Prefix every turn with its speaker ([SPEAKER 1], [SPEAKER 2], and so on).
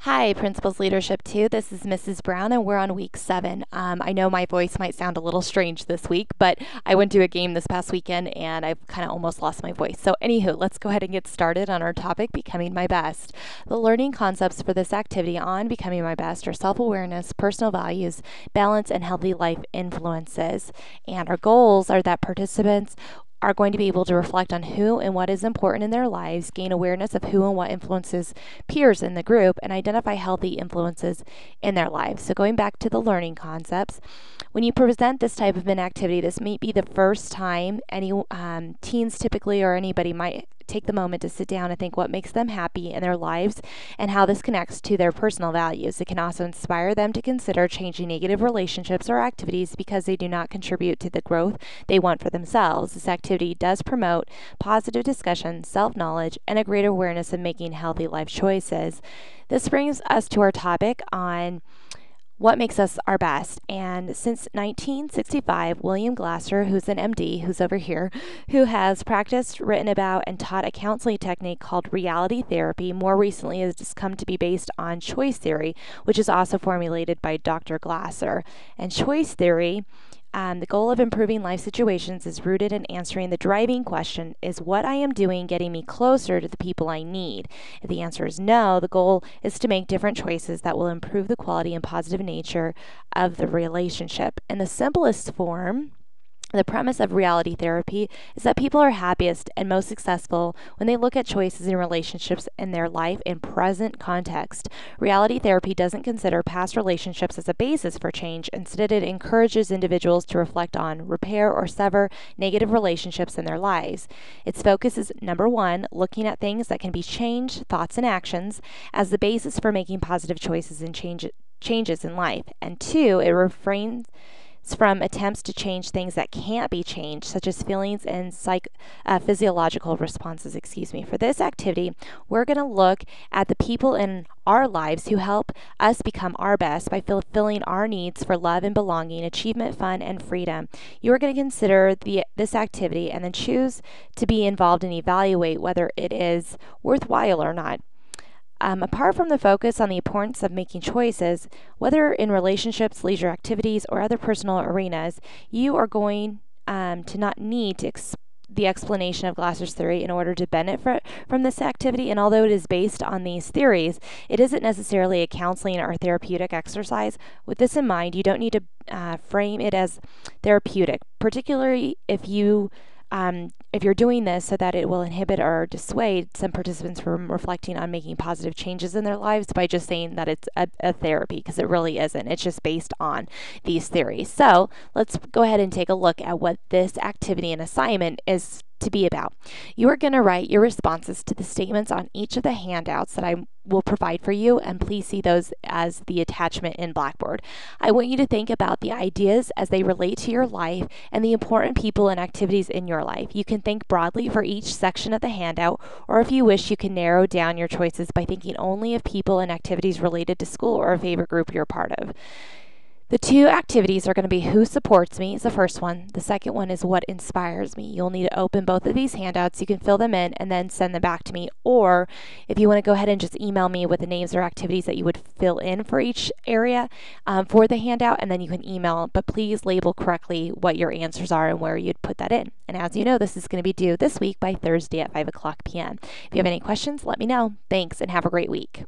[SPEAKER 1] Hi, Principals Leadership 2. This is Mrs. Brown, and we're on week 7. I know my voice might sound a little strange this week, but I went to a game this past weekend and I've kind of almost lost my voice. So, anywho, let's go ahead and get started on our topic, Becoming My Best. The learning concepts for this activity on Becoming My Best are self awareness, personal values, balance, and healthy life influences. And our goals are that participants are going to be able to reflect on who and what is important in their lives, gain awareness of who and what influences peers in the group, and identify healthy influences in their lives. So, going back to the learning concepts, when you present this type of an activity, this may be the first time any teens typically or anybody might take the moment to sit down and think what makes them happy in their lives and how this connects to their personal values. It can also inspire them to consider changing negative relationships or activities because they do not contribute to the growth they want for themselves. This activity does promote positive discussion, self-knowledge, and a greater awareness of making healthy life choices. This brings us to our topic on what makes us our best. And since 1965, William Glasser, who's an MD, who's over here, who has practiced, written about, and taught a counseling technique called reality therapy, more recently has come to be based on choice theory, which is also formulated by Dr. Glasser. And choice theory, the goal of improving life situations is rooted in answering the driving question, is what I am doing getting me closer to the people I need? If the answer is no, the goal is to make different choices that will improve the quality and positive nature of the relationship. In the simplest form, the premise of reality therapy is that people are happiest and most successful when they look at choices and relationships in their life in present context. Reality therapy doesn't consider past relationships as a basis for change. Instead, it encourages individuals to reflect on, repair, or sever negative relationships in their lives. Its focus is number one, looking at things that can be changed, thoughts and actions, as the basis for making positive choices and changes in life. And two, it refrains from attempts to change things that can't be changed, such as feelings and physiological responses. For this activity, we're going to look at the people in our lives who help us become our best by fulfilling our needs for love and belonging, achievement, fun, and freedom. You are going to consider this activity and then choose to be involved and evaluate whether it is worthwhile or not. Apart from the focus on the importance of making choices, whether in relationships, leisure activities, or other personal arenas, you are going to not need the explanation of Glasser's theory in order to benefit from this activity. And although it is based on these theories, it isn't necessarily a counseling or therapeutic exercise. With this in mind, you don't need to frame it as therapeutic, particularly if you're doing this so that it will inhibit or dissuade some participants from reflecting on making positive changes in their lives by just saying that it's a therapy, because it really isn't. It's just based on these theories. So let's go ahead and take a look at what this activity and assignment is to be about. You are going to write your responses to the statements on each of the handouts that I will provide for you, and please see those as the attachment in Blackboard. I want you to think about the ideas as they relate to your life and the important people and activities in your life. You can think broadly for each section of the handout, or if you wish, you can narrow down your choices by thinking only of people and activities related to school or a favorite group you're part of. The two activities are going to be who supports me is the first one. The second one is what inspires me. You'll need to open both of these handouts. You can fill them in and then send them back to me. Or if you want to go ahead and just email me with the names or activities that you would fill in for each area for the handout, and then you can email. But please label correctly what your answers are and where you'd put that in. And as you know, this is going to be due this week by Thursday at 5 o'clock p.m. If you have any questions, let me know. Thanks, and have a great week.